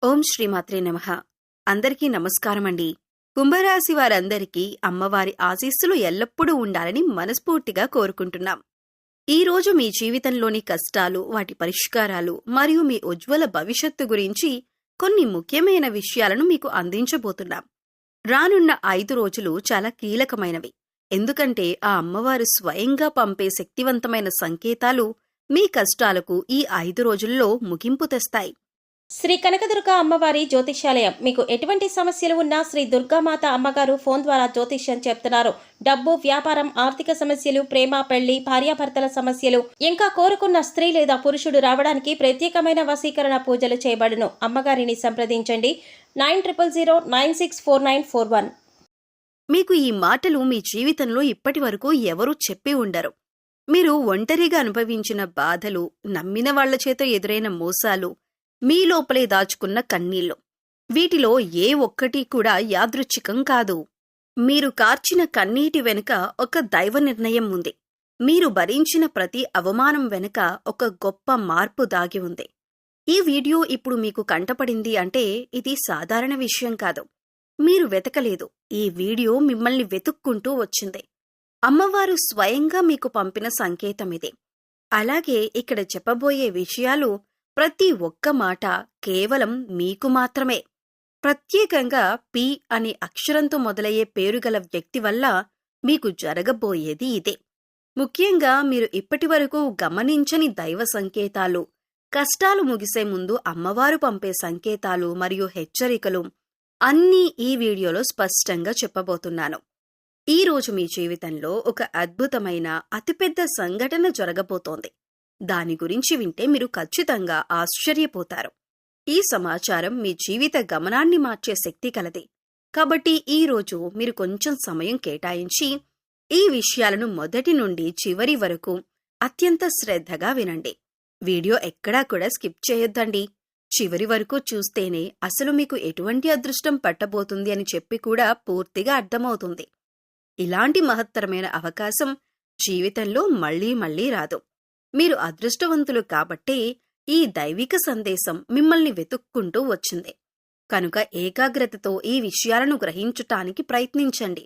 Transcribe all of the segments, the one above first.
ఓం శ్రీమాత్రే నమః. అందరికీ నమస్కారమండి. కుంభరాశి వారందరికీ అమ్మవారి ఆశీస్సులు ఎల్లప్పుడూ ఉండాలని మనస్ఫూర్తిగా కోరుకుంటున్నాం. ఈ రోజు మీ జీవితంలోని కష్టాలు, వాటి పరిష్కారాలు మరియు మీ ఉజ్వల భవిష్యత్తు గురించి కొన్ని ముఖ్యమైన విషయాలను మీకు అందించబోతున్నాం. రానున్న 5 రోజులు చాలా కీలకమైనవి. ఎందుకంటే ఆ అమ్మవారు స్వయంగా పంపే శక్తివంతమైన సంకేతాలు మీ కష్టాలకు ఈ 5 రోజుల్లో ముగింపు తెస్తాయి. శ్రీ కనకదుర్గ అమ్మవారి జ్యోతిష్యాలయం. మీకు ఎటువంటి సమస్యలు ఉన్నా శ్రీ దుర్గామాత అమ్మగారు ఫోన్ ద్వారా జ్యోతిష్యం చెప్తున్నారు. డబ్బు, వ్యాపారం, ఆర్థిక సమస్యలు, ప్రేమ, పెళ్లి, భార్యాభర్తల సమస్యలు, ఇంకా కోరుకున్న స్త్రీ లేదా పురుషుడు రావడానికి ప్రత్యేకమైన వశీకరణ పూజలు చేయబడును. అమ్మగారిని సంప్రదించండి 9000964941. మీకు ఈ మాటలు మీ జీవితంలో ఇప్పటి వరకు ఎవరూ చెప్పి ఉండరు. మీరు ఒంటరిగా అనుభవించిన బాధలు, నమ్మిన వాళ్ల చేత ఎదురైన మోసాలు, మీ లోపలే దాచుకున్న కన్నీళ్లు, వీటిలో ఏ ఒక్కటి కూడా యాదృచ్ఛికం కాదు. మీరు కార్చిన కన్నీటి వెనుక ఒక దైవ నిర్ణయం ఉంది. మీరు భరించిన ప్రతి అవమానం వెనుక ఒక గొప్ప మార్పు దాగి ఉంది. ఈ వీడియో ఇప్పుడు మీకు కంటపడింది అంటే ఇది సాధారణ విషయం కాదు. మీరు వెతకలేదు, ఈ వీడియో మిమ్మల్ని వెతుక్కుంటూ వచ్చింది. అమ్మవారు స్వయంగా మీకు పంపిన సంకేతమిది. అలాగే ఇక్కడ చెప్పబోయే విషయాలు ప్రతి ఒక్క మాట కేవలం మీకు మాత్రమే. ప్రత్యేకంగా పి అనే అక్షరంతో మొదలయ్యే పేరుగల వ్యక్తి వల్ల మీకు జరగబోయేది ఇదే. ముఖ్యంగా మీరు ఇప్పటివరకు గమనించని దైవ సంకేతాలు, కష్టాలు ముగిసే ముందు అమ్మవారు పంపే సంకేతాలు మరియు హెచ్చరికలు అన్నీ ఈ వీడియోలో స్పష్టంగా చెప్పబోతున్నాను. ఈ రోజు మీ జీవితంలో ఒక అద్భుతమైన అతిపెద్ద సంఘటన జరగబోతోంది. దాని గురించి వింటే మీరు ఖచ్చితంగా ఆశ్చర్యపోతారు. ఈ సమాచారం మీ జీవిత గమనాన్ని మార్చే శక్తి కలది. కాబట్టి ఈ రోజు మీరు కొంచెం సమయం కేటాయించి ఈ విషయాలను మొదటి నుండి చివరి వరకు అత్యంత శ్రద్ధగా వినండి. వీడియో ఎక్కడా కూడా స్కిప్ చేయొద్దండి. చివరి వరకు చూస్తేనే అసలు మీకు ఎటువంటి అదృష్టం పట్టబోతుంది అని చెప్పి కూడా పూర్తిగా అర్థమవుతుంది. ఇలాంటి మహత్తరమైన అవకాశం జీవితంలో మళ్లీ మళ్లీ రాదు. మీరు అదృష్టవంతులు కాబట్టే ఈ దైవిక సందేశం మిమ్మల్ని వెతుక్కుంటూ వచ్చింది. కనుక ఏకాగ్రతతో ఈ విషయాలను గ్రహించటానికి ప్రయత్నించండి.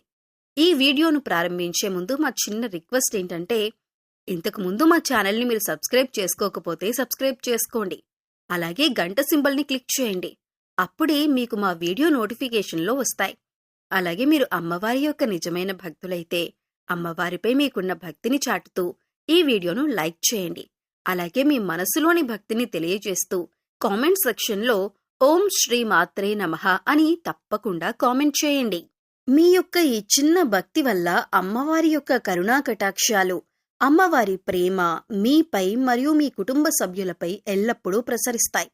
ఈ వీడియోను ప్రారంభించే ముందు మా చిన్న రిక్వెస్ట్ ఏంటంటే, ఇంతకుముందు మా ఛానల్ని మీరు సబ్స్క్రైబ్ చేసుకోకపోతే సబ్స్క్రైబ్ చేసుకోండి. అలాగే గంట సింబల్ని క్లిక్ చేయండి. అప్పుడే మీకు మా వీడియో నోటిఫికేషన్లో వస్తాయి. అలాగే మీరు అమ్మవారి యొక్క నిజమైన భక్తులైతే అమ్మవారిపై మీకున్న భక్తిని చాటుతూ ఈ వీడియోను లైక్ చేయండి. అలాగే మీ మనసులోని భక్తిని తెలియజేస్తూ కామెంట్ సెక్షన్లో ఓం శ్రీ మాత్రే నమః అని తప్పకుండా కామెంట్ చేయండి. మీ యొక్క ఈ చిన్న భక్తి వల్ల అమ్మవారి యొక్క కరుణా కటాక్షాలు, అమ్మవారి ప్రేమ మీపై మరియు మీ కుటుంబ సభ్యులపై ఎల్లప్పుడూ ప్రసరిస్తాయి.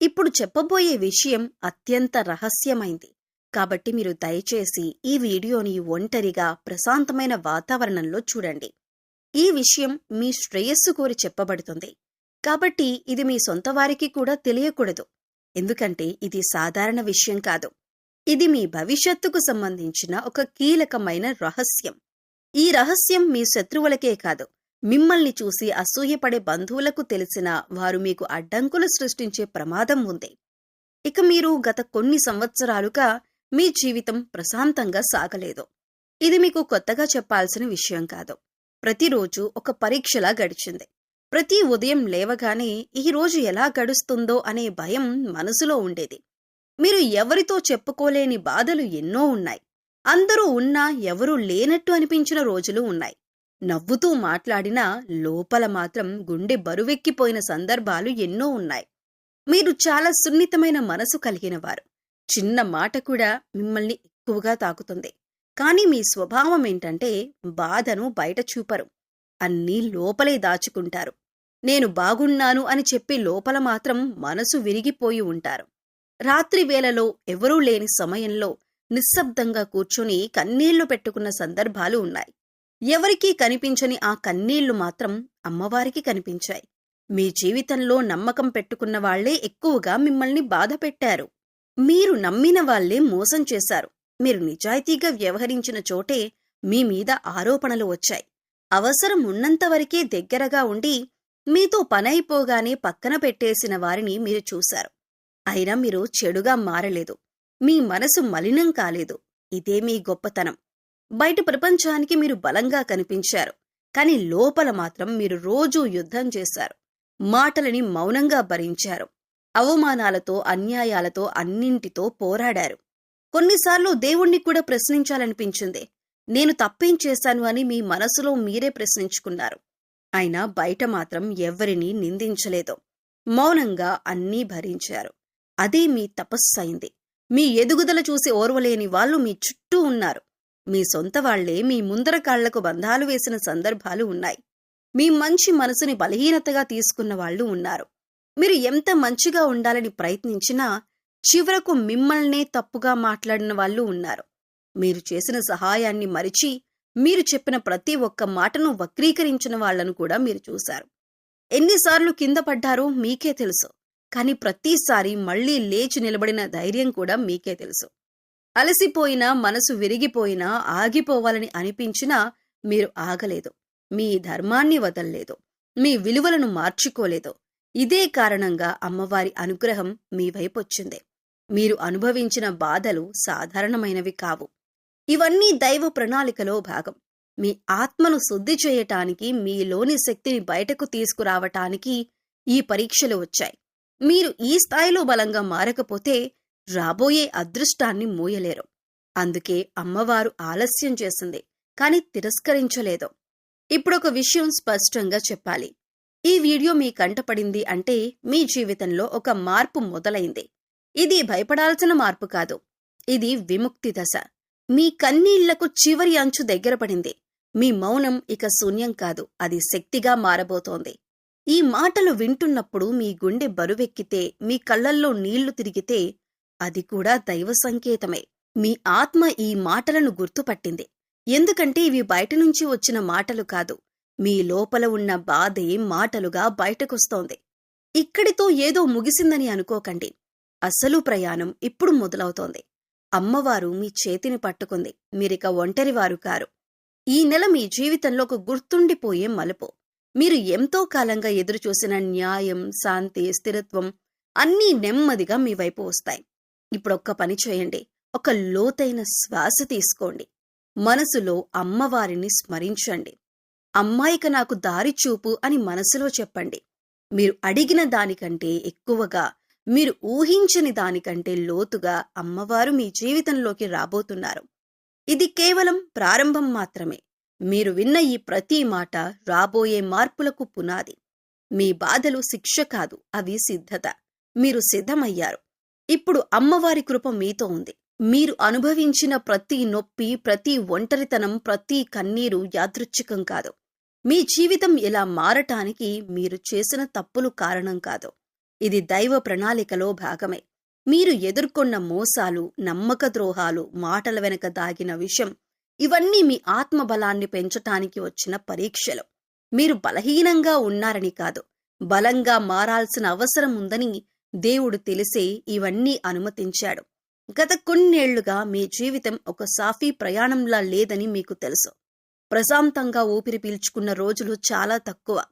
ఇప్పుడు చెప్పబోయే విషయం అత్యంత రహస్యమైంది. కాబట్టి మీరు దయచేసి ఈ వీడియోని ఒంటరిగా ప్రశాంతమైన వాతావరణంలో చూడండి. ఈ విషయం మీ శ్రేయస్సు కోరి చెప్పబడుతుంది. కాబట్టి ఇది మీ సొంత వారికి కూడా తెలియకూడదు. ఎందుకంటే ఇది సాధారణ విషయం కాదు. ఇది మీ భవిష్యత్తుకు సంబంధించిన ఒక కీలకమైన రహస్యం. ఈ రహస్యం మీ శత్రువులకే కాదు, మిమ్మల్ని చూసి అసూయపడే బంధువులకు తెలిసినా వారు మీకు అడ్డంకులు సృష్టించే ప్రమాదం ఉంది. ఇక మీరు గత కొన్ని సంవత్సరాలుగా మీ జీవితం ప్రశాంతంగా సాగలేదు. ఇది మీకు కొత్తగా చెప్పాల్సిన విషయం కాదు. ప్రతిరోజు ఒక పరీక్షలా గడిచింది. ప్రతి ఉదయం లేవగానే ఈ రోజు ఎలా గడుస్తుందో అనే భయం మనసులో ఉండేది. మీరు ఎవరితో చెప్పుకోలేని బాధలు ఎన్నో ఉన్నాయి. అందరూ ఉన్నా ఎవరూ లేనట్టు అనిపించిన రోజులు ఉన్నాయి. నవ్వుతూ మాట్లాడినా లోపల మాత్రం గుండె బరువెక్కిపోయిన సందర్భాలు ఎన్నో ఉన్నాయి. మీరు చాలా సున్నితమైన మనసు కలిగినవారు. చిన్న మాట కూడా మిమ్మల్ని ఎక్కువగా తాకుతుంది. కానీ మీ స్వభావం ఏంటంటే బాధను బయట చూపరు, అన్నీ లోపలే దాచుకుంటారు. నేను బాగున్నాను అని చెప్పి లోపల మాత్రం మనసు విరిగిపోయి ఉంటారు. రాత్రి వేళలో ఎవరూ లేని సమయంలో నిశ్శబ్దంగా కూర్చొని కన్నీళ్లు పెట్టుకున్న సందర్భాలు ఉన్నాయి. ఎవరికీ కనిపించని ఆ కన్నీళ్లు మాత్రం అమ్మవారికి కనిపించాయి. మీ జీవితంలో నమ్మకం పెట్టుకున్న వాళ్లే ఎక్కువగా మిమ్మల్ని బాధ పెట్టారు. మీరు నమ్మిన వాళ్లే మోసం చేశారు. మీరు నిజాయితీగా వ్యవహరించిన చోటే మీ మీద ఆరోపణలు వచ్చాయి. అవసరం ఉన్నంతవరకే దగ్గరగా ఉండి మీతో పనైపోగానే పక్కన పెట్టేసిన వారిని మీరు చూశారు. అయినా మీరు చెడుగా మారలేదు. మీ మనసు మలినం కాలేదు. ఇదే మీ గొప్పతనం. బయట ప్రపంచానికి మీరు బలంగా కనిపించారు. కాని లోపల మాత్రం మీరు రోజూ యుద్ధం చేశారు. మాటలని మౌనంగా భరించారు. అవమానాలతో, అన్యాయాలతో, అన్నింటితో పోరాడారు. కొన్నిసార్లు దేవుణ్ణి కూడా ప్రశ్నించాలనిపించింది. నేను తప్పేం చేశాను అని మీ మనసులో మీరే ప్రశ్నించుకున్నారు. అయినా బయట మాత్రం ఎవ్వరినీ నిందించలేదు. మౌనంగా అన్నీ భరించారు. అదే మీ తపస్సయింది. మీ ఎదుగుదల చూసి ఓర్వలేని వాళ్ళు మీ చుట్టూ ఉన్నారు. మీ సొంత వాళ్లే మీ ముందర కాళ్లకు బంధాలు వేసిన సందర్భాలు ఉన్నాయి. మీ మంచి మనసుని బలహీనతగా తీసుకున్న వాళ్ళు ఉన్నారు. మీరు ఎంత మంచిగా ఉండాలని ప్రయత్నించినా చివరకు మిమ్మల్నే తప్పుగా మాట్లాడిన వాళ్ళు ఉన్నారు. మీరు చేసిన సహాయాన్ని మరిచి మీరు చెప్పిన ప్రతి ఒక్క మాటను వక్రీకరించిన వాళ్లను కూడా మీరు చూశారు. ఎన్నిసార్లు కింద పడ్డారో మీకే తెలుసు. కాని ప్రతిసారి మళ్లీ లేచి నిలబడిన ధైర్యం కూడా మీకే తెలుసు. అలసిపోయినా, మనసు విరిగిపోయినా, ఆగిపోవాలని అనిపించినా మీరు ఆగలేదు. మీ ధర్మాన్ని వదల్లేదు. మీ విలువలను మార్చుకోలేదు. ఇదే కారణంగా అమ్మవారి అనుగ్రహం మీ వైపొచ్చింది. మీరు అనుభవించిన బాధలు సాధారణమైనవి కావు. ఇవన్నీ దైవ ప్రణాళికలో భాగం. మీ ఆత్మను శుద్ధి చేయటానికి, మీలోని శక్తిని బయటకు తీసుకురావటానికి ఈ పరీక్షలు వచ్చాయి. మీరు ఈ స్థాయిలో బలంగా మారకపోతే రాబోయే అదృష్టాన్ని మోయలేరు. అందుకే అమ్మవారు ఆలస్యం చేసింది, కాని తిరస్కరించలేదు. ఇప్పుడొక విషయం స్పష్టంగా చెప్పాలి. ఈ వీడియో మీ కంటపడింది అంటే మీ జీవితంలో ఒక మార్పు మొదలైంది. ఇది భయపడాల్సిన మార్పు కాదు. ఇది విముక్తి దశ. మీ కన్నీళ్లకు చివరి అంచు దగ్గర పడింది. మీ మౌనం ఇక శూన్యం కాదు, అది శక్తిగా మారబోతోంది. ఈ మాటలు వింటున్నప్పుడు మీ గుండె బరువెక్కితే, మీ కళ్లల్లో నీళ్లు తిరిగితే అది కూడా దైవ సంకేతమే. మీ ఆత్మ ఈ మాటలను గుర్తుపట్టింది. ఎందుకంటే ఇవి బయటనుంచి వచ్చిన మాటలు కాదు. మీ లోపల ఉన్న బాధే మాటలుగా బయటకొస్తోంది. ఇక్కడితో ఏదో ముగిసిందని అనుకోకండి. అసలు ప్రయాణం ఇప్పుడు మొదలవుతోంది. అమ్మవారు మీ చేతిని పట్టుకుంది. మీరిక ఒంటరివారు కారు. ఈ నెల మీ జీవితంలో ఒక గుర్తుండిపోయే మలుపు. మీరు ఎంతో కాలంగా ఎదురుచూసిన న్యాయం, శాంతి, స్థిరత్వం అన్నీ నెమ్మదిగా మీ వైపు వస్తాయి. ఇప్పుడొక్క పని చేయండి. ఒక లోతైన శ్వాస తీసుకోండి. మనసులో అమ్మవారిని స్మరించండి. అమ్మాయిక నాకు దారి చూపు అని మనసులో చెప్పండి. మీరు అడిగిన దానికంటే ఎక్కువగా, మీరు ఊహించని దానికంటే లోతుగా అమ్మవారు మీ జీవితంలోకి రాబోతున్నారు. ఇది కేవలం ప్రారంభం మాత్రమే. మీరు విన్న ఈ ప్రతి మాట రాబోయే మార్పులకు పునాది. మీ బాధలు శిక్ష కాదు, అవి సిద్ధత. మీరు సిద్ధమయ్యారు. ఇప్పుడు అమ్మవారి కృప మీతో ఉంది. మీరు అనుభవించిన ప్రతి నొప్పి, ప్రతి ఒంటరితనం, ప్రతి కన్నీరు యాదృచ్ఛికం కాదు. మీ జీవితం ఇలా మారటానికి మీరు చేసిన తప్పులు కారణం కాదు. ఇది దైవ ప్రణాళికలో భాగమే. మీరు ఎదుర్కొన్న మోసాలు, నమ్మక ద్రోహాలు, మాటల వెనక దాగిన విషం, ఇవన్నీ మీ ఆత్మబలాన్ని పెంచటానికి వచ్చిన పరీక్షలు. మీరు బలహీనంగా ఉన్నారని కాదు, బలంగా మారాల్సిన అవసరం ఉందని దేవుడు తెలిసే ఇవన్నీ అనుమతించాడు. గత కొన్నేళ్లుగా మీ జీవితం ఒక సాఫీ ప్రయాణంలా లేదని మీకు తెలుసు. ప్రశాంతంగా ఊపిరి పీల్చుకున్న రోజులు చాలా తక్కువ.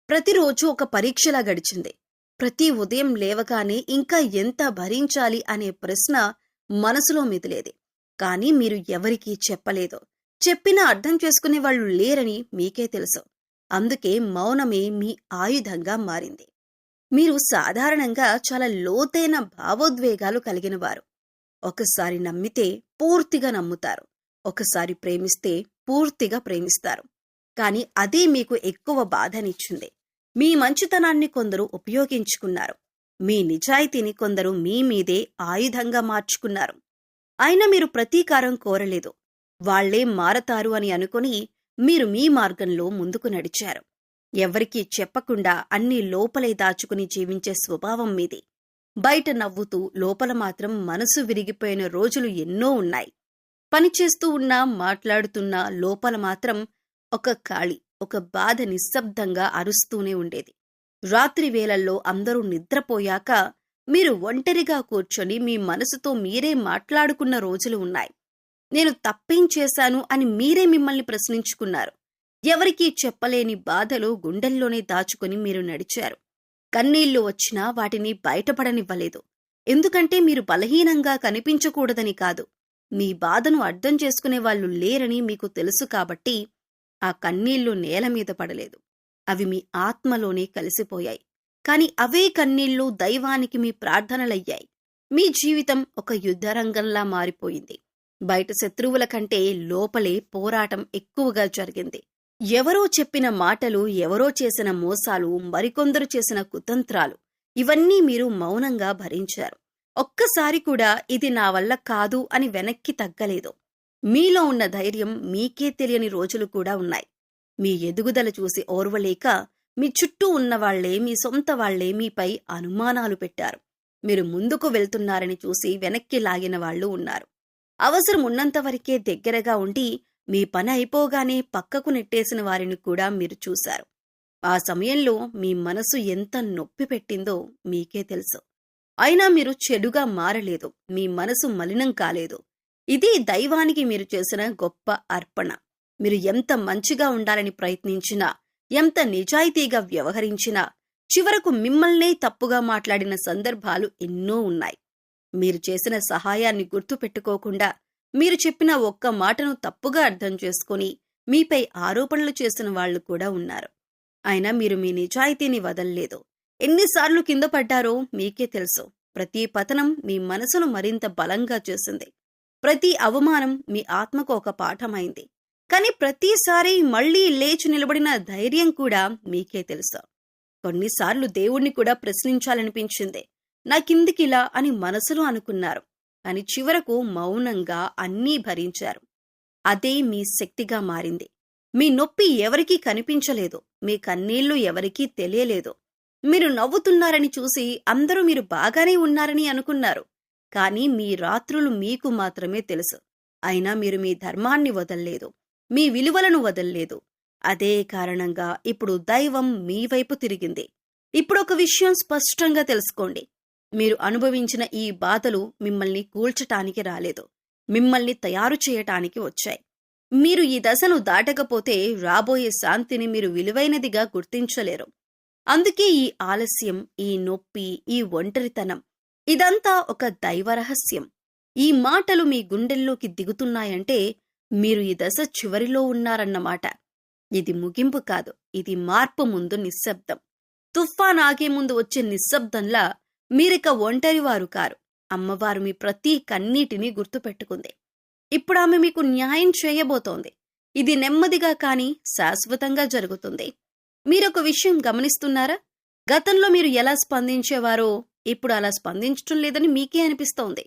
ప్రతిరోజు ఒక పరీక్షలా గడిచింది. ప్రతి ఉదయం లేవగానే ఇంకా ఎంత భరించాలి అనే ప్రశ్న మనసులో మెదిలేది. కానీ మీరు ఎవరికీ చెప్పలేదు. చెప్పినా అర్థం చేసుకునే వాళ్ళు లేరని మీకే తెలుసు. అందుకే మౌనమే మీ ఆయుధంగా మారింది. మీరు సాధారణంగా చాలా లోతైన భావోద్వేగాలు కలిగినవారు. ఒకసారి నమ్మితే పూర్తిగా నమ్ముతారు. ఒకసారి ప్రేమిస్తే పూర్తిగా ప్రేమిస్తారు. కాని అదే మీకు ఎక్కువ బాధనిచ్చింది. మీ మంచితనాన్ని కొందరు ఉపయోగించుకున్నారు. మీ నిజాయితీని కొందరు మీ మీదే ఆయుధంగా మార్చుకున్నారు. అయినా మీరు ప్రతీకారం కోరలేదు. వాళ్లే మారతారు అని అనుకుని మీరు మీ మార్గంలో ముందుకు నడిచారు. ఎవరికీ చెప్పకుండా అన్నీ లోపలే దాచుకుని జీవించే స్వభావం మీది. బయట నవ్వుతూ లోపల మాత్రం మనసు విరిగిపోయిన రోజులు ఎన్నో ఉన్నాయి. పనిచేస్తూ ఉన్నా, మాట్లాడుతున్నా లోపల మాత్రం ఒక ఖాళీ, ఒక బాధ నిశ్శబ్దంగా అరుస్తూనే ఉండేది. రాత్రి వేళల్లో అందరూ నిద్రపోయాక మీరు ఒంటరిగా కూర్చొని మీ మనసుతో మీరే మాట్లాడుకున్న రోజులు ఉన్నాయి. నేను తప్పేం చేశాను అని మీరే మిమ్మల్ని ప్రశ్నించుకున్నారు. ఎవరికీ చెప్పలేని బాధలు గుండెల్లోనే దాచుకుని మీరు నడిచారు. కన్నీళ్లు వచ్చినా వాటిని బయటపడనివ్వలేదు. ఎందుకంటే మీరు బలహీనంగా కనిపించకూడదని కాదు, మీ బాధను అర్థం చేసుకునే వాళ్ళు లేరని మీకు తెలుసు కాబట్టి ఆ కన్నీళ్లు నేల మీద పడలేదు. అవి మీ ఆత్మలోనే కలిసిపోయాయి. కాని అవే కన్నీళ్లు దైవానికి మీ ప్రార్థనలయ్యాయి. మీ జీవితం ఒక యుద్ధరంగంలా మారిపోయింది. బయట శత్రువుల కంటే లోపలే పోరాటం ఎక్కువగా జరిగింది. ఎవరో చెప్పిన మాటలు, ఎవరో చేసిన మోసాలు, మరికొందరు చేసిన కుతంత్రాలు, ఇవన్నీ మీరు మౌనంగా భరించారు. ఒక్కసారి కూడా ఇది నా వల్ల కాదు అని వెనక్కి తగ్గలేదు. మీలో ఉన్న ధైర్యం మీకే తెలియని రోజులు కూడా ఉన్నాయి. మీ ఎదుగుదల చూసి ఓర్వలేక మీ చుట్టూ ఉన్నవాళ్లే, మీ సొంత వాళ్లే మీపై అనుమానాలు పెట్టారు. మీరు ముందుకు వెళ్తున్నారని చూసి వెనక్కి లాగిన వాళ్లు ఉన్నారు. అవసరం ఉన్నంతవరకే దగ్గరగా ఉండి మీ పని అయిపోగానే పక్కకు నెట్టేసిన వారిని కూడా మీరు చూశారు. ఆ సమయంలో మీ మనసు ఎంత నొప్పి పెట్టిందో మీకే తెలుసు. అయినా మీరు చెడుగా మారలేదు, మీ మనసు మలినం కాలేదు. ఇది దైవానికి మీరు చేసిన గొప్ప అర్పణ. మీరు ఎంత మంచిగా ఉండాలని ప్రయత్నించినా, ఎంత నిజాయితీగా వ్యవహరించినా, చివరకు మిమ్మల్నే తప్పుగా మాట్లాడిన సందర్భాలు ఎన్నో ఉన్నాయి. మీరు చేసిన సహాయాన్ని గుర్తుపెట్టుకోకుండా, మీరు చెప్పిన ఒక్క మాటను తప్పుగా అర్థం చేసుకుని మీపై ఆరోపణలు చేసిన వాళ్లు కూడా ఉన్నారు. అయినా మీరు మీ నిజాయితీని వదల్లేదు. ఎన్నిసార్లు కింద పడ్డారో మీకే తెలుసు. ప్రతి పతనం మీ మనసును మరింత బలంగా చేసింది. ప్రతి అవమానం మీ ఆత్మకు ఒక పాఠమైంది. కాని ప్రతిసారి మళ్లీ లేచి నిలబడిన ధైర్యం కూడా మీకే తెలుసు. కొన్నిసార్లు దేవుణ్ణి కూడా ప్రశ్నించాలనిపించింది. నాకిందుకిలా అని మనసులో అనుకున్నారు. కాని చివరకు మౌనంగా అన్నీ భరించారు. అదే మీ శక్తిగా మారింది. మీ నొప్పి ఎవరికీ కనిపించలేదు, మీ కన్నీళ్లు ఎవరికీ తెలియలేదు. మీరు నవ్వుతున్నారని చూసి అందరూ మీరు బాగానే ఉన్నారని అనుకున్నారు. కాని మీ రాత్రులు మీకు మాత్రమే తెలుసు. అయినా మీరు మీ ధర్మాన్ని వదల్లేదు, మీ విలువలను వదల్లేదు. అదే కారణంగా ఇప్పుడు దైవం మీ వైపు తిరిగింది. ఇప్పుడొక విషయం స్పష్టంగా తెలుసుకోండి. మీరు అనుభవించిన ఈ బాధలు మిమ్మల్ని కూల్చటానికి రాలేదు, మిమ్మల్ని తయారు చేయటానికి వచ్చాయి. మీరు ఈ దశను దాటకపోతే రాబోయే శాంతిని మీరు విలువైనదిగా గుర్తించలేరు. అందుకే ఈ ఆలస్యం, ఈ నొప్పి, ఈ ఒంటరితనం, ఇదంతా ఒక దైవరహస్యం. ఈ మాటలు మీ గుండెల్లోకి దిగుతున్నాయంటే మీరు ఈ దశ చివరిలో ఉన్నారన్నమాట. ఇది ముగింపు కాదు, ఇది మార్పు ముందు నిశ్శబ్దం. తుఫాన్ ఆగే ముందు వచ్చే నిశ్శబ్దంలా మీరిక ఒంటరివారు కారు. అమ్మవారు మీ ప్రతి కన్నీటిని గుర్తుపెట్టుకుంది. ఇప్పుడు ఆమె మీకు న్యాయం చేయబోతోంది. ఇది నెమ్మదిగా కాని శాశ్వతంగా జరుగుతుంది. మీరొక విషయం గమనిస్తున్నారా? గతంలో మీరు ఎలా స్పందించేవారో ఇప్పుడు అలా స్పందించటం లేదని మీకే అనిపిస్తోంది.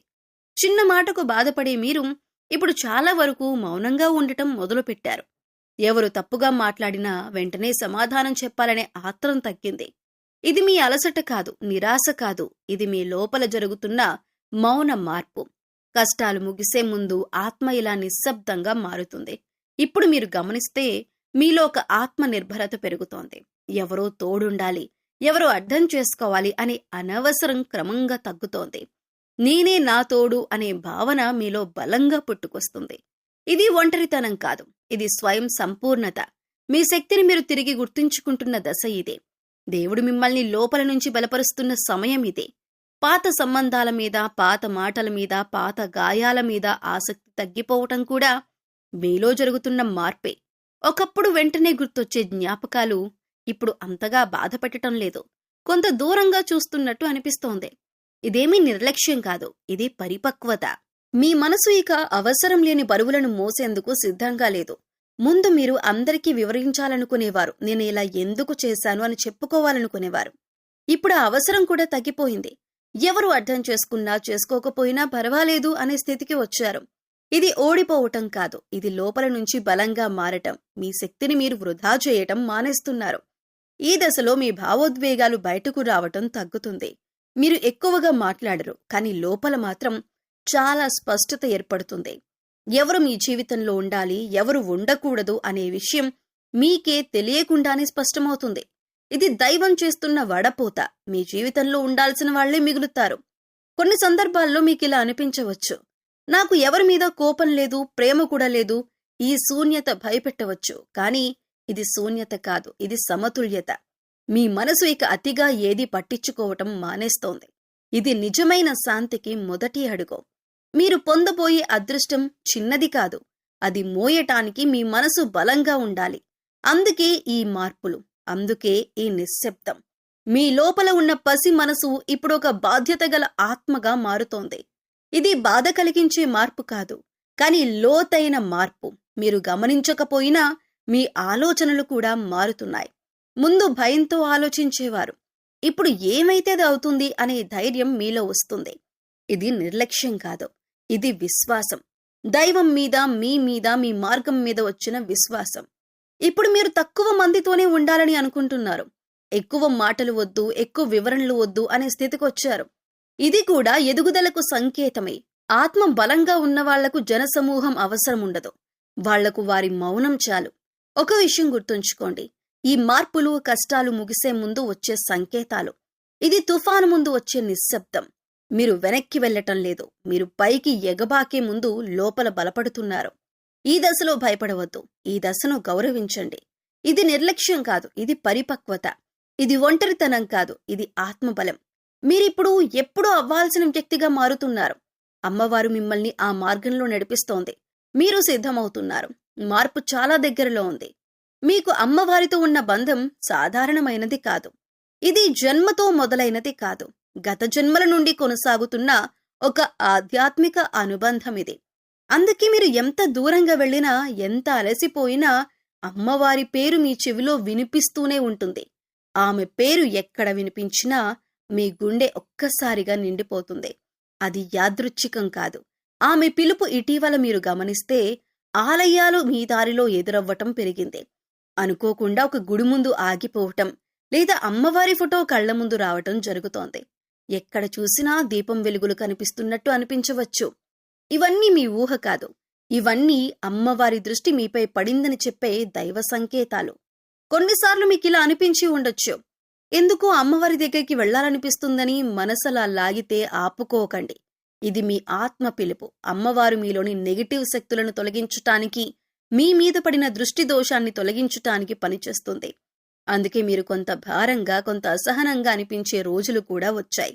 చిన్న మాటకు బాధపడే మీరు ఇప్పుడు చాలా వరకు మౌనంగా ఉండటం మొదలుపెట్టారు. ఎవరు తప్పుగా మాట్లాడినా వెంటనే సమాధానం చెప్పాలనే ఆత్రం తగ్గింది. ఇది మీ అలసట కాదు, నిరాశ కాదు. ఇది మీ లోపల జరుగుతున్న మౌన మార్పు. కష్టాలు ముగిసే ముందు ఆత్మ ఇలా నిశ్శబ్దంగా మారుతుంది. ఇప్పుడు మీరు గమనిస్తే మీలో ఒక ఆత్మ నిర్భరత పెరుగుతోంది. ఎవరో తోడుండాలి, ఎవరో అర్థం చేసుకోవాలి అనే అనవసరం క్రమంగా తగ్గుతోంది. నేనే నా తోడు అనే భావన మీలో బలంగా పుట్టుకొస్తుంది. ఇది ఒంటరితనం కాదు, ఇది స్వయం సంపూర్ణత. మీ శక్తిని మీరు తిరిగి గుర్తుంచుకుంటున్న దశ ఇదే. దేవుడు మిమ్మల్ని లోపల నుంచి బలపరుస్తున్న సమయం ఇదే. పాత సంబంధాల మీద, పాత మాటల మీద, పాత గాయాల మీద ఆసక్తి తగ్గిపోవటం కూడా మీలో జరుగుతున్న మార్పే. ఒకప్పుడు వెంటనే గుర్తొచ్చే జ్ఞాపకాలు ఇప్పుడు అంతగా బాధపెట్టడం లేదు, కొంత దూరంగా చూస్తున్నట్టు అనిపిస్తోంది. ఇదేమీ నిర్లక్ష్యం కాదు, ఇది పరిపక్వత. మీ మనసు ఇక అవసరం లేని బరువులను మోసేందుకు సిద్ధంగా లేదు. ముందు మీరు అందరికీ వివరించాలనుకునేవారు, నేను ఇలా ఎందుకు చేశాను అని చెప్పుకోవాలనుకునేవారు. ఇప్పుడు ఆ అవసరం కూడా తగ్గిపోయింది. ఎవరు అర్థం చేసుకున్నా చేసుకోకపోయినా పర్వాలేదు అనే స్థితికి వచ్చారు. ఇది ఓడిపోవటం కాదు, ఇది లోపల నుంచి బలంగా మారటం. మీ శక్తిని మీరు వృధా చేయటం మానేస్తున్నారు. ఈ దశలో మీ భావోద్వేగాలు బయటకు రావటం తగ్గుతుంది. మీరు ఎక్కువగా మాట్లాడరు, కానీ లోపల మాత్రం చాలా స్పష్టత ఏర్పడుతుంది. ఎవరు మీ జీవితంలో ఉండాలి, ఎవరు ఉండకూడదు అనే విషయం మీకే తెలియకుండానే స్పష్టమవుతుంది. ఇది దైవం చేస్తున్న వడపోత. మీ జీవితంలో ఉండాల్సిన వాళ్లే మిగులుతారు. కొన్ని సందర్భాల్లో మీకిలా అనిపించవచ్చు, నాకు ఎవరి మీద కోపం లేదు, ప్రేమ కూడా లేదు. ఈ శూన్యత భయపెట్టవచ్చు. కానీ ఇది శూన్యత కాదు, ఇది సమతుల్యత. మీ మనసు ఇక అతిగా ఏది పట్టించుకోవటం మానేస్తోంది. ఇది నిజమైన శాంతికి మొదటి అడుగు. మీరు పొందబోయే అదృష్టం చిన్నది కాదు. అది మోయటానికి మీ మనసు బలంగా ఉండాలి. అందుకే ఈ మార్పులు, అందుకే ఈ నిశ్శబ్దం. మీ లోపల ఉన్న పసి మనసు ఇప్పుడొక బాధ్యత గల ఆత్మగా మారుతోంది. ఇది బాధ కలిగించే మార్పు కాదు, కానీ లోతైన మార్పు. మీరు గమనించకపోయినా మీ ఆలోచనలు కూడా మారుతున్నాయి. ముందు భయంతో ఆలోచించేవారు ఇప్పుడు ఏమైతే అది అవుతుంది అనే ధైర్యం మీలో వస్తుంది. ఇది నిర్లక్ష్యం కాదు, ఇది విశ్వాసం. దైవం మీద, మీ మీద, మీ మార్గం మీద వచ్చిన విశ్వాసం. ఇప్పుడు మీరు తక్కువ మందితోనే ఉండాలని అనుకుంటున్నారు. ఎక్కువ మాటలు వద్దు, ఎక్కువ వివరణలు వద్దు అనే స్థితికొచ్చారు. ఇది కూడా ఎదుగుదలకు సంకేతమే. ఆత్మ బలంగా ఉన్నవాళ్లకు జనసమూహం అవసరం ఉండదు. వాళ్లకు వారి మౌనం చాలు. ఒక విషయం గుర్తుంచుకోండి, ఈ మార్పులు, కష్టాలు ముగిసే ముందు వచ్చే సంకేతాలు. ఇది తుఫాను ముందు వచ్చే నిశ్శబ్దం. మీరు వెనక్కి వెళ్లటం లేదు, మీరు పైకి ఎగబాకే ముందు లోపల బలపడుతున్నారు. ఈ దశలో భయపడవద్దు, ఈ దశను గౌరవించండి. ఇది నిర్లక్ష్యం కాదు, ఇది పరిపక్వత. ఇది ఒంటరితనం కాదు, ఇది ఆత్మబలం. మీరిప్పుడు ఎప్పుడూ అవ్వాల్సిన వ్యక్తిగా మారుతున్నారు. అమ్మవారు మిమ్మల్ని ఆ మార్గంలో నడిపిస్తోంది. మీరు సిద్ధమవుతున్నారు. మార్పు చాలా దగ్గరలో ఉంది. మీకు అమ్మవారితో ఉన్న బంధం సాధారణమైనది కాదు. ఇది జన్మతో మొదలైనది కాదు, గత జన్మల నుండి కొనసాగుతున్న ఒక ఆధ్యాత్మిక అనుబంధం ఇది. అందుకే మీరు ఎంత దూరంగా వెళ్ళినా, ఎంత అలసిపోయినా అమ్మవారి పేరు మీ చెవిలో వినిపిస్తూనే ఉంటుంది. ఆమె పేరు ఎక్కడ వినిపించినా మీ గుండె ఒక్కసారిగా నిండిపోతుంది. అది యాదృచ్ఛికం కాదు. ఆమె పిలుపు ఇటీవల మీరు గమనిస్తే ఆలయాలు మీ దారిలో ఎదురవ్వటం పెరిగింది. అనుకోకుండా ఒక గుడి ముందు ఆగిపోవటం, లేదా అమ్మవారి ఫోటో కళ్ల ముందు రావటం జరుగుతోంది. ఎక్కడ చూసినా దీపం వెలుగులు కనిపిస్తున్నట్టు అనిపించవచ్చు. ఇవన్నీ మీ ఊహ కాదు. ఇవన్నీ అమ్మవారి దృష్టి మీపై పడిందని చెప్పే దైవ సంకేతాలు. కొన్నిసార్లు మీకిలా అనిపించి ఉండొచ్చు, ఎందుకో అమ్మవారి దగ్గరికి వెళ్లాలనిపిస్తుందని మనసలా లాగితే ఆపుకోకండి. ఇది మీ ఆత్మ పిలుపు. అమ్మవారు మీలోని నెగిటివ్ శక్తులను తొలగించటానికి, మీ మీద పడిన దృష్టి దోషాన్ని తొలగించటానికి పనిచేస్తుంది. అందుకే మీరు కొంత భారంగా, కొంత అసహనంగా అనిపించే రోజులు కూడా వచ్చాయి.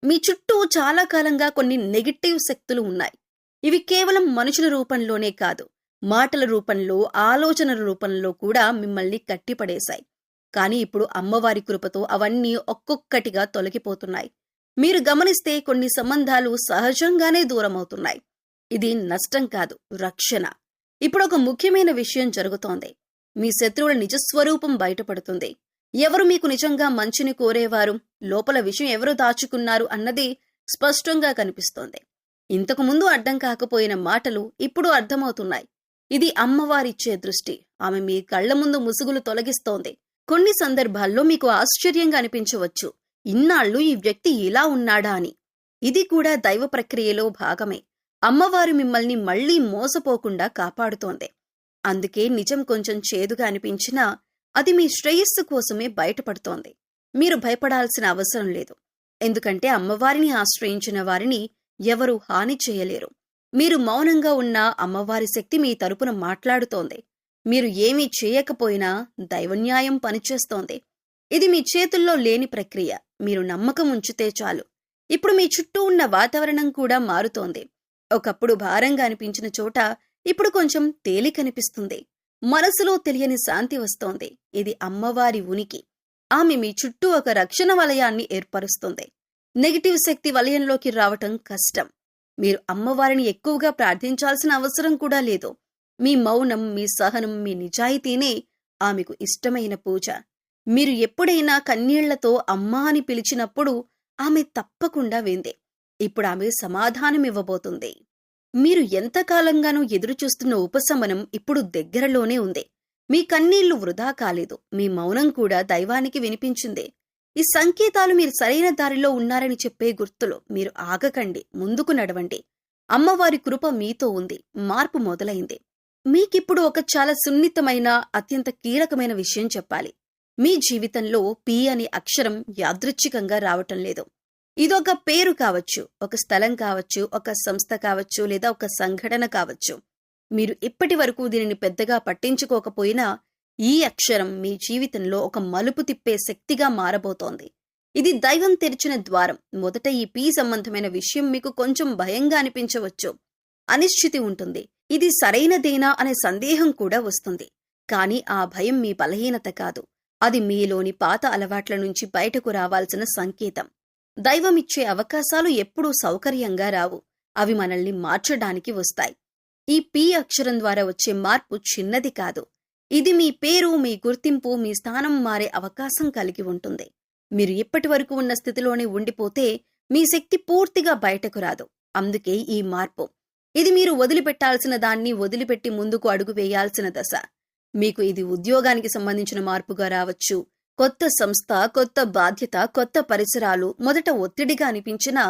మీ చుట్టూ చాలా కాలంగా కొన్ని నెగిటివ్ శక్తులు ఉన్నాయి. ఇవి కేవలం మనుషుల రూపంలోనే కాదు, మాటల రూపంలో, ఆలోచనల రూపంలో కూడా మిమ్మల్ని కట్టిపడేశాయి. కానీ ఇప్పుడు అమ్మవారి కృపతో అవన్నీ ఒక్కొక్కటిగా తొలగిపోతున్నాయి. మీరు గమనిస్తే కొన్ని సంబంధాలు సహజంగానే దూరమవుతున్నాయి. ఇది నష్టం కాదు, రక్షణ. ఇప్పుడు ఒక ముఖ్యమైన విషయం జరుగుతోంది. మీ శత్రువుల నిజస్వరూపం బయటపడుతుంది. ఎవరు మీకు నిజంగా మంచిని కోరేవారు, లోపల విషయం ఎవరు దాచుకున్నారు అన్నది స్పష్టంగా కనిపిస్తోంది. ఇంతకుముందు అర్థం కాకపోయిన మాటలు ఇప్పుడు అర్థమవుతున్నాయి. ఇది అమ్మవారిచ్చే దృష్టి. ఆమె మీ కళ్ల ముందు ముసుగులు తొలగిస్తోంది. కొన్ని సందర్భాల్లో మీకు ఆశ్చర్యంగా అనిపించవచ్చు, ఇన్నాళ్లు ఈ వ్యక్తి ఇలా ఉన్నాడా అని. ఇది కూడా దైవ ప్రక్రియలో భాగమే. అమ్మవారు మిమ్మల్ని మళ్లీ మోసపోకుండా కాపాడుతోంది. అందుకే నిజం కొంచెం చేదుగా అనిపించినా అది మీ శ్రేయస్సు కోసమే బయటపడుతోంది. మీరు భయపడాల్సిన అవసరం లేదు. ఎందుకంటే అమ్మవారిని ఆశ్రయించిన వారిని ఎవరూ హాని చేయలేరు. మీరు మౌనంగా ఉన్న అమ్మవారి శక్తి మీ తరపున మాట్లాడుతోంది. మీరు ఏమీ చేయకపోయినా దైవన్యాయం పనిచేస్తోంది. ఇది మీ చేతుల్లో లేని ప్రక్రియ. మీరు నమ్మకం ఉంచితే చాలు. ఇప్పుడు మీ చుట్టూ ఉన్న వాతావరణం కూడా మారుతోంది. ఒకప్పుడు భారంగా అనిపించిన చోట ఇప్పుడు కొంచెం తేలికనిపిస్తుంది. మనసులో తెలియని శాంతి వస్తోంది. ఇది అమ్మవారి ఉనికి. ఆమె మీ చుట్టూ ఒక రక్షణ వలయాన్ని ఏర్పరుస్తుంది. నెగిటివ్ శక్తి వలయంలోకి రావటం కష్టం. మీరు అమ్మవారిని ఎక్కువగా ప్రార్థించాల్సిన అవసరం కూడా లేదు. మీ మౌనం, మీ సహనం, మీ నిజాయితీనే ఆమెకు ఇష్టమైన పూజ. మీరు ఎప్పుడైనా కన్నీళ్లతో అమ్మా అని పిలిచినప్పుడు ఆమె తప్పకుండా విందే. ఇప్పుడు ఆమె సమాధానమివ్వబోతుంది. మీరు ఎంతకాలంగానూ ఎదురుచూస్తున్న ఉపశమనం ఇప్పుడు దగ్గరలోనే ఉంది. మీ కన్నీళ్లు వృధా కాలేదు. మీ మౌనం కూడా దైవానికి వినిపించింది. ఈ సంకేతాలు మీరు సరైన దారిలో ఉన్నారని చెప్పే గుర్తులు. మీరు ఆగకండి, ముందుకు నడవండి. అమ్మవారి కృప మీతో ఉంది. మార్పు మొదలైంది. మీకిప్పుడు ఒక చాలా సున్నితమైన, అత్యంత కీలకమైన విషయం చెప్పాలి. మీ జీవితంలో పి అనే అక్షరం యాదృచ్ఛికంగా రావటం లేదు. ఇదొక పేరు కావచ్చు, ఒక స్థలం కావచ్చు, ఒక సంస్థ కావచ్చు, లేదా ఒక సంఘటన కావచ్చు. మీరు ఇప్పటి వరకు దీనిని పెద్దగా పట్టించుకోకపోయినా ఈ అక్షరం మీ జీవితంలో ఒక మలుపు తిప్పే శక్తిగా మారబోతోంది. ఇది దైవం తెరిచిన ద్వారం. మొదట ఈ పీ సంబంధమైన విషయం మీకు కొంచెం భయంగా అనిపించవచ్చు. అనిశ్చితి ఉంటుంది. ఇది సరైనదేనా అనే సందేహం కూడా వస్తుంది. కానీ ఆ భయం మీ బలహీనత కాదు. అది మీలోని పాత అలవాట్ల నుంచి బయటకు రావాల్సిన సంకేతం. దైవమిచ్చే అవకాశాలు ఎప్పుడూ సౌకర్యంగా రావు. అవి మనల్ని మార్చడానికి వస్తాయి. ఈ పీ అక్షరం ద్వారా వచ్చే మార్పు చిన్నది కాదు. ఇది మీ పేరు, మీ గుర్తింపు, మీ స్థానం మారే అవకాశం కలిగి ఉంటుంది. మీరు ఇప్పటి వరకు ఉన్న స్థితిలోనే ఉండిపోతే మీ శక్తి పూర్తిగా బయటకు రాదు. అందుకే ఈ మార్పు. ఇది మీరు వదిలిపెట్టాల్సిన దాన్ని వదిలిపెట్టి ముందుకు అడుగు వేయాల్సిన దశ. మీకు ఇది ఉద్యోగానికి సంబంధించిన మార్పుగా రావచ్చు. కొత్త సంస్థ, కొత్త బాధ్యత, కొత్త పరిసరాలు మొదట ఒత్తిడిగా అనిపించినా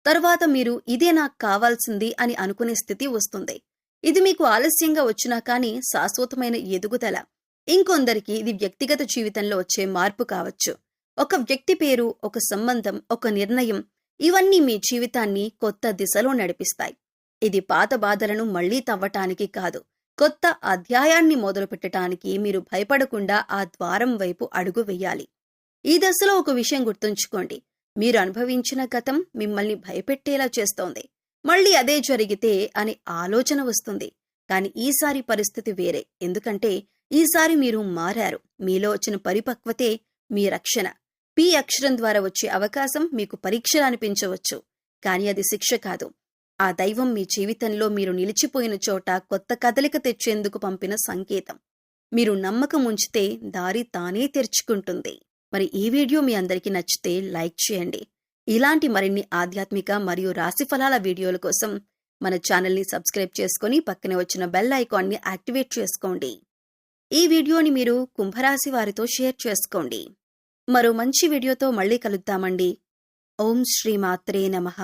తర్వాత మీరు ఇదే నాకు కావాల్సింది అని అనుకునే స్థితి వస్తుంది. ఇది మీకు ఆలస్యంగా వచ్చినా కానీ శాశ్వతమైన ఎదుగుదల. ఇంకొందరికి ఇది వ్యక్తిగత జీవితంలో వచ్చే మార్పు కావచ్చు. ఒక వ్యక్తి పేరు, ఒక సంబంధం, ఒక నిర్ణయం, ఇవన్నీ మీ జీవితాన్ని కొత్త దిశలో నడిపిస్తాయి. ఇది పాత బాధలను మళ్లీ తవ్వటానికి కాదు, కొత్త అధ్యాయాన్ని మొదలుపెట్టడానికి మీరు భయపడకుండా ఆ ద్వారం వైపు అడుగు వెయ్యాలి. ఈ దశలో ఒక విషయం గుర్తుంచుకోండి. మీరు అనుభవించిన గతం మిమ్మల్ని భయపెట్టేలా చేస్తోంది. మళ్లీ అదే జరిగితే అనే ఆలోచన వస్తుంది. కాని ఈసారి పరిస్థితి వేరే. ఎందుకంటే ఈసారి మీరు మారారు. మీలో వచ్చిన పరిపక్వతే మీ రక్షణ. పీ అక్షరం ద్వారా వచ్చే అవకాశం మీకు పరీక్షలు అనిపించవచ్చు. కాని అది శిక్ష కాదు. ఆ దైవం మీ జీవితంలో మీరు నిలిచిపోయిన చోట కొత్త కదలిక తెచ్చేందుకు పంపిన సంకేతం. మీరు నమ్మకం ఉంచితే దారి తానే తెరుచుకుంటుంది. మరి ఈ వీడియో మీ అందరికీ నచ్చితే లైక్ చేయండి. ఇలాంటి మరిన్ని ఆధ్యాత్మిక మరియు రాశిఫలాల వీడియోల కోసం మన ఛానల్ని సబ్స్క్రైబ్ చేసుకుని పక్కనే వచ్చిన బెల్ ఐకాన్ని యాక్టివేట్ చేసుకోండి. ఈ వీడియోని మీరు కుంభరాశి వారితో షేర్ చేసుకోండి. మరో మంచి వీడియోతో మళ్ళీ కలుద్దామండి. ఓం శ్రీ మాత్రే నమః.